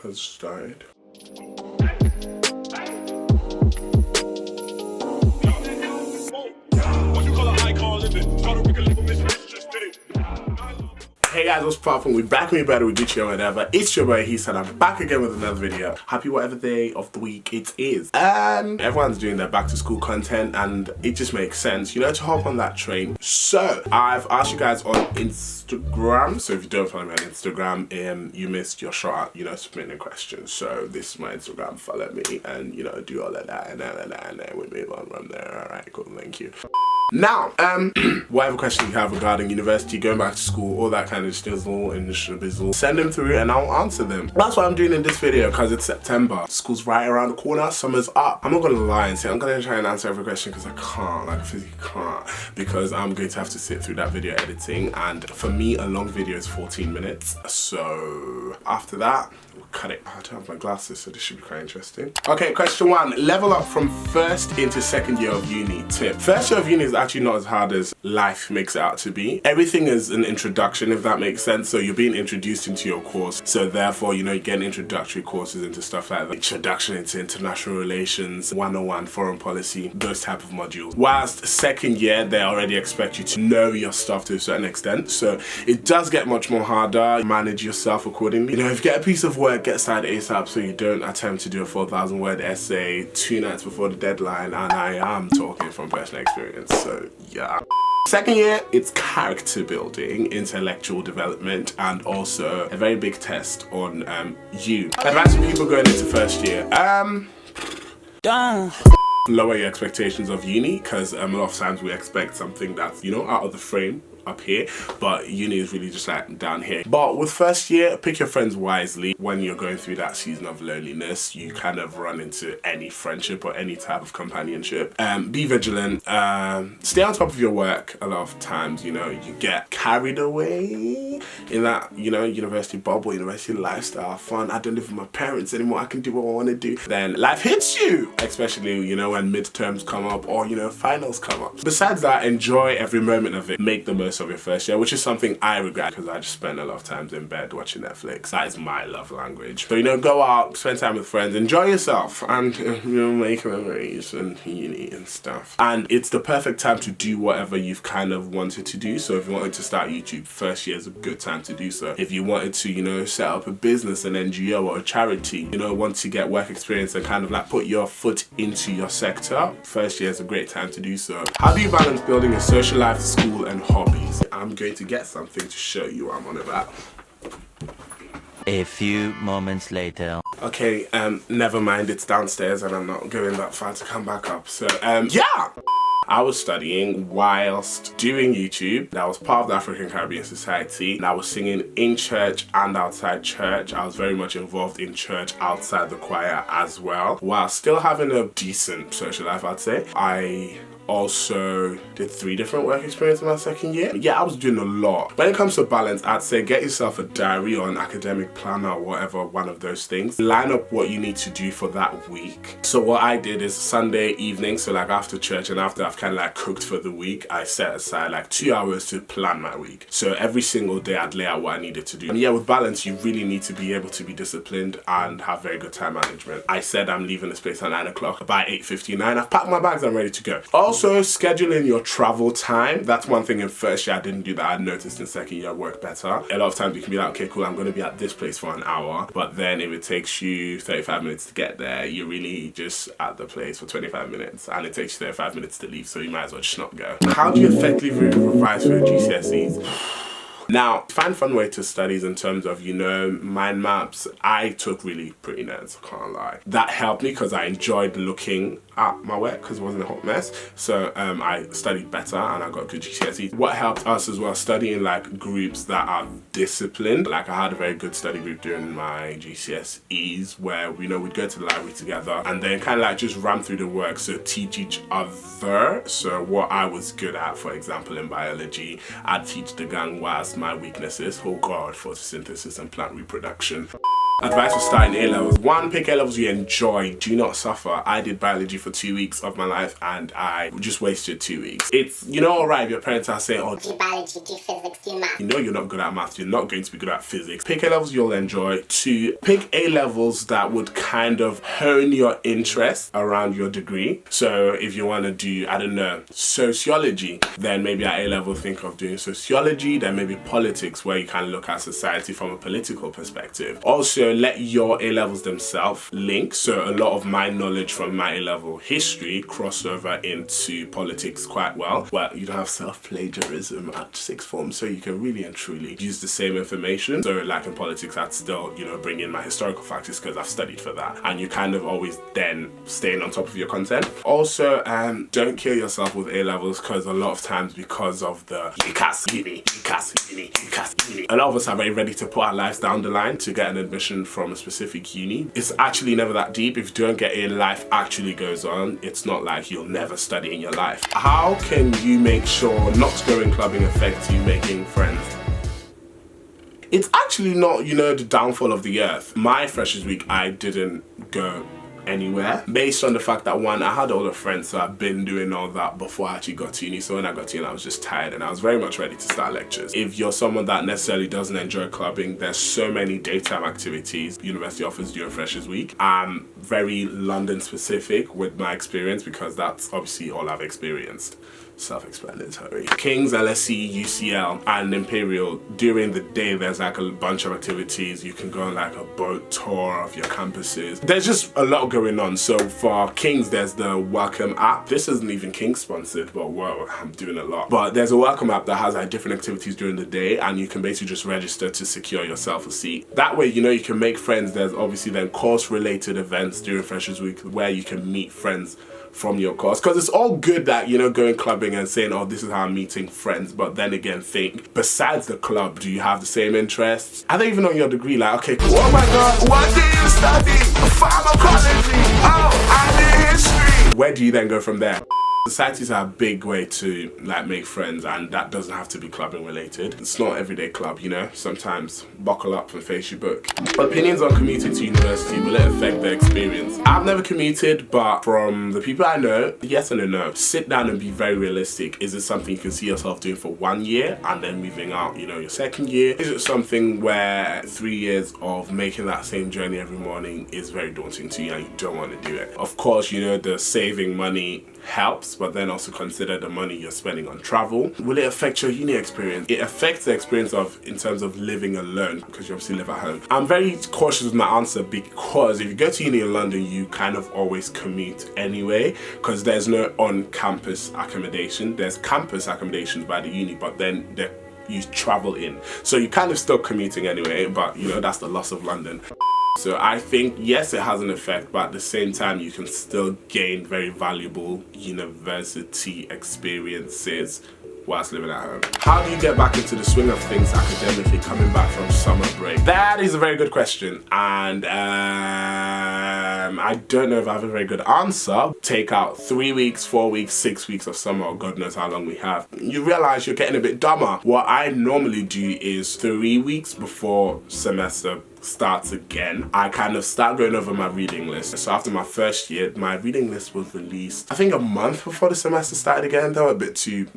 has started. Hey guys, what's poppin'? We're back with me better with Gucci or whatever. It's your boy Ehis and I'm back again with another video. Happy whatever day of the week it is. And everyone's doing their back to school content and it just makes sense, you know, to hop on that train. So I've asked you guys on Instagram. So if you don't follow me on Instagram, you missed your shot at, you know, submitting questions. So this is my Instagram, follow me and, you know, do all of that and then we move on from there. Alright, cool, thank you. Now, whatever questions you have regarding university, going back to school, all that kind of stizzle and shizzle, send them through and I'll answer them. That's what I'm doing in this video because it's September. School's right around the corner, summer's up. I'm not gonna lie and say I'm gonna try and answer every question because I can't, like I physically can't, because I'm going to have to sit through that video editing, and for me a long video is 14 minutes. So after that, we'll cut it. I don't have my glasses, so this should be quite interesting. Okay, question 1. Level up from first into second year of uni. Tip. First year of uni is actually not as hard as life makes it out to be. Everything is an introduction, if that makes sense. So you're being introduced into your course. So therefore, you know, you get introductory courses into stuff like that. Introduction into international relations, 101 foreign policy, those type of modules. Whilst second year, they already expect you to know your stuff to a certain extent. So it does get much more harder. Manage yourself accordingly. You know, if you get a piece of work, get started ASAP so you don't attempt to do a 4,000 word essay 2 nights before the deadline. And I am talking from personal experience. So yeah. Second year, it's character building, intellectual development, and also a very big test on you. Advice for people going into first year. Lower your expectations of uni, because a lot of times we expect something that's, you know, out of the frame up here, but uni is really just like down here. But with first year, pick your friends wisely. When you're going through that season of loneliness, you kind of run into any friendship or any type of companionship. Be vigilant, stay on top of your work. A lot of times, you know, you get carried away in that, you know, university bubble, university lifestyle, fun. I don't live with my parents anymore, I can do what I want to do. Then life hits you, especially, you know, when midterms come up or, you know, finals come up. Besides that, enjoy every moment of it. Make the most of your first year, which is something I regret because I just spend a lot of times in bed watching Netflix. That is my love language. So, you know, go out, spend time with friends, enjoy yourself, and, you know, make memories and uni and stuff. And it's the perfect time to do whatever you've kind of wanted to do. So if you wanted to start YouTube, first year is a good time to do so. If you wanted to, you know, set up a business, an NGO or a charity, you know, want to get work experience and kind of like put your foot into your sector, first year is a great time to do so. How do you balance building a social life, school, and hobbies? I'm going to get something to show you what I'm on about. A few moments later. Okay, never mind, it's downstairs and I'm not going that far to come back up. So, yeah! I was studying whilst doing YouTube. I was part of the African Caribbean Society and I was singing in church and outside church. I was very much involved in church outside the choir as well, while still having a decent social life, I'd say. I also did 3 different work experiences in my second year. Yeah, I was doing a lot. When it comes to balance, I'd say get yourself a diary or an academic planner or whatever, one of those things. Line up what you need to do for that week. So what I did is Sunday evening, so like after church and after I've kind of like cooked for the week, I set aside like 2 hours to plan my week. So every single day I'd lay out what I needed to do. And yeah, with balance, you really need to be able to be disciplined and have very good time management. I said I'm leaving this place at 9 o'clock. By 8:59, I've packed my bags, I'm ready to go. Also, scheduling your travel time. That's one thing in first year I didn't do that I noticed in second year worked better. A lot of times you can be like, okay, cool, I'm going to be at this place for an hour. But then if it takes you 35 minutes to get there, you're really just at the place for 25 minutes. And it takes you 35 minutes to leave, so you might as well just not go. How do you effectively revise for your GCSEs? Now, find fun way to studies in terms of, you know, mind maps. I took really pretty notes, I can't lie. That helped me because I enjoyed looking at my work because it wasn't a hot mess. So I studied better and I got good GCSEs. What helped us as well, studying like groups that are disciplined. Like I had a very good study group during my GCSEs where, you know, we'd go to the library together and then kind of like just ram through the work, so teach each other. So what I was good at, for example, in biology, I'd teach the gang whilst my weaknesses, oh god, photosynthesis and plant reproduction. Advice for starting A-levels. 1, pick A-levels you enjoy. Do not suffer. I did biology for 2 weeks of my life and I just wasted 2 weeks. It's, you know, alright if your parents are saying, oh, do biology, do physics, do math. You know you're not good at math, you're not going to be good at physics. Pick A-levels you'll enjoy. 2, pick A-levels that would kind of hone your interest around your degree. So if you want to do, I don't know, sociology, then maybe at A-level think of doing sociology, then maybe politics, where you can look at society from a political perspective. Also, let your A-levels themselves link. So a lot of my knowledge from my A-level history cross over into politics quite well. Well, you don't have self-plagiarism at sixth form, so you can really and truly use the same information. So like in politics, I'd still, you know, bring in my historical factors because I've studied for that. And you kind of always then staying on top of your content. Also, don't kill yourself with A-levels, because a lot of times, because of the UCAS, uni, a lot of us are very ready to put our lives down the line to get an admission from a specific uni. It's actually never that deep. If you don't get in, life actually goes on. It's not like you'll never study in your life. How can you make sure not going clubbing affects you making friends? It's actually not, you know, the downfall of the earth. My freshers week, I didn't go anywhere, based on the fact that, 1, I had older friends, so I've been doing all that before I actually got to uni. So when I got to uni, I was just tired and I was very much ready to start lectures. If you're someone that necessarily doesn't enjoy clubbing, there's so many daytime activities university offers during freshers week. I'm very London specific with my experience because that's obviously all I've experienced. Self-explanatory. King's, LSE, UCL and Imperial, during the day there's like a bunch of activities. You can go on like a boat tour of your campuses. There's just a lot going on. So for King's, there's the Welcome app. This isn't even King sponsored, but whoa, I'm doing a lot. But there's a Welcome app that has like different activities during the day, and you can basically just register to secure yourself a seat. That way, you know, you can make friends. There's obviously then course related events during Freshers Week where you can meet friends from your course, because it's all good that, you know, going clubbing and saying, oh, this is how I'm meeting friends, but then again think, besides the club, do you have the same interests? I don't even know your degree, like, okay, cool. Oh my god, what do you study? Pharmacology. Oh, I did history. Where do you then go from there? Societies are a big way to like make friends, and that doesn't have to be clubbing related. It's not everyday club, you know. Sometimes buckle up and face your book. Opinions on commuting to university, will it affect their experience? I've never commuted, but from the people I know, yes and a no. Sit down and be very realistic. Is it something you can see yourself doing for 1 year and then moving out, you know, your second year? Is it something where 3 years of making that same journey every morning is very daunting to you and you don't want to do it? Of course, you know, the saving money helps, but then also consider the money you're spending on travel. Will it affect your uni experience? It affects the experience of, in terms of living alone, because you obviously live at home. I'm very cautious with my answer, because if you go to uni in London, you kind of always commute anyway, because there's no on-campus accommodation. There's campus accommodations by the uni, but then you travel in. So you're kind of still commuting anyway, but you know, that's the loss of London. So I think, yes, it has an effect, but at the same time, you can still gain very valuable university experiences whilst living at home. How do you get back into the swing of things academically coming back from summer break? That is a very good question, and I don't know if I have a very good answer. Take out 3 weeks, 4 weeks, 6 weeks of summer, or God knows how long we have. You realize you're getting a bit dumber. What I normally do is 3 weeks before semester starts again, I kind of start going over my reading list. So after my first year, my reading list was released, I think a month before the semester started again. They were a bit too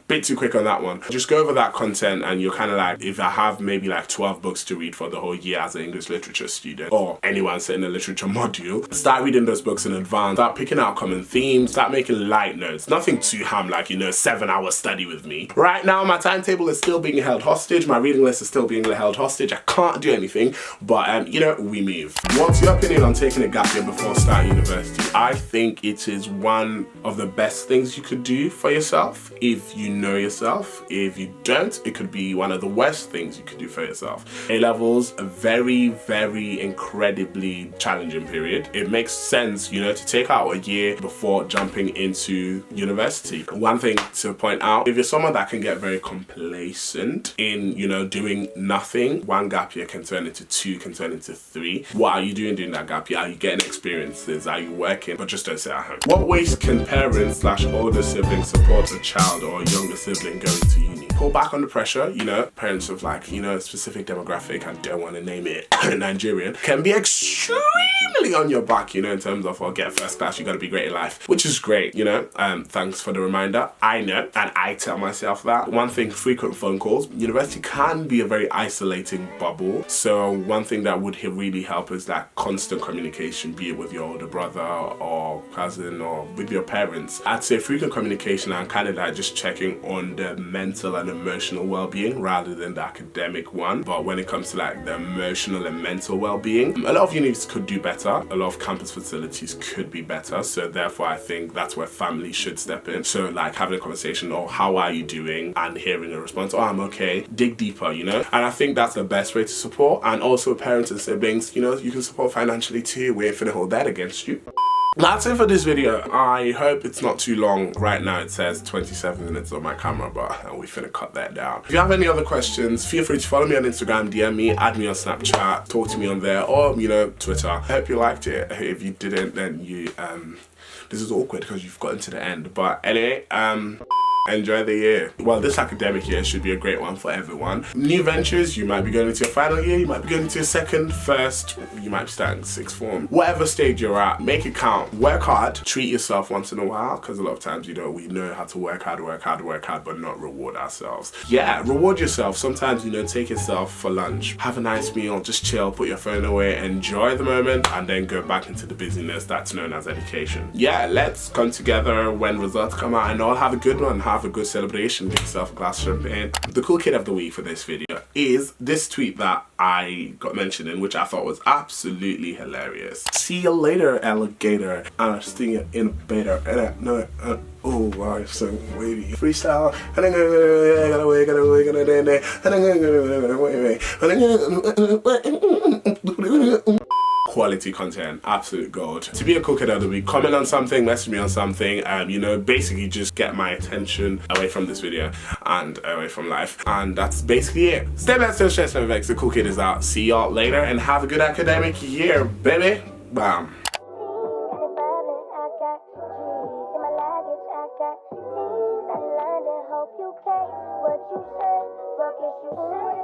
quick on that one. Just go over that content and you're kind of like, if I have maybe like 12 books to read for the whole year as an English literature student, or anyone sitting in a literature module, start reading those books in advance, start picking out common themes, start making light notes. Nothing too ham, like, you know, 7-hour study with me. Right now, my timetable is still being held hostage. My reading list is still being held hostage. I can't do anything, but you know, we move. What's your opinion on taking a gap year before starting university? I think it is one of the best things you could do for yourself if you know yourself. If you don't, it could be one of the worst things you could do for yourself. A-levels, a very, very incredibly challenging period. It makes sense, you know, to take out a year before jumping into university. One thing to point out, if you're someone that can get very complacent in, you know, doing nothing, one gap year can turn into 2, can turn into 3. What are you doing during that gap year? Are you getting experiences? Are you working? But just don't sit at home. What ways can parents/older siblings support a child or a younger sibling going to uni? pull back on the pressure, you know. Parents of like, you know, a specific demographic, I don't want to name it, Nigerian, can be extremely on your back, you know, in terms of, oh, get first class, you gotta be great in life, which is great, you know. Thanks for the reminder. I know, and I tell myself that. One thing, frequent phone calls. University can be a very isolating bubble, so one thing that would really help is that constant communication, be it with your older brother or cousin or with your parents. I'd say frequent communication and kind of like just checking on the mental and emotional well-being rather than the academic one. But when it comes to like the emotional and mental well-being, a lot of unis could do better. A lot of campus facilities could be better. So therefore I think that's where family should step in. So like having a conversation, or how are you doing, and hearing a response, oh, I'm okay. Dig deeper, you know. And I think that's the best way to support. And also parents and siblings, you know, you can support financially too. We're finna hold that against you. That's it for this video. I hope it's not too long. Right now it says 27 minutes on my camera, but we finna cut that down. If you have any other questions, feel free to follow me on Instagram, DM me, add me on Snapchat, talk to me on there, or, you know, Twitter. I hope you liked it. If you didn't, then you, this is awkward because you've gotten to the end. But anyway, enjoy the year. Well, this academic year should be a great one for everyone. New ventures, you might be going into your final year, you might be going into your second, first, you might be starting sixth form. Whatever stage you're at, make it count. Work hard, treat yourself once in a while, because a lot of times, you know, we know how to work hard, but not reward ourselves. Yeah, reward yourself. Sometimes, you know, take yourself for lunch, have a nice meal, just chill, put your phone away, enjoy the moment, and then go back into the busyness that's known as education. Yeah, let's come together when results come out and all have a good one. Have a good celebration, get yourself a glass of champagne. The cool kid of the week for this video is this tweet that I got mentioned in, which I thought was absolutely hilarious. See you later, alligator. I'm still in a beta. Oh wow, so wavy. Freestyle. Quality content, absolute gold. To be a cool kid of the week, comment on something, message me on something, you know, basically just get my attention away from this video and away from life. And that's basically it. Stay blessed, stay stressed, never vex. The cool kid is out. See y'all later and have a good academic year, baby. Bam. Hope you care what you said, fuck if you said.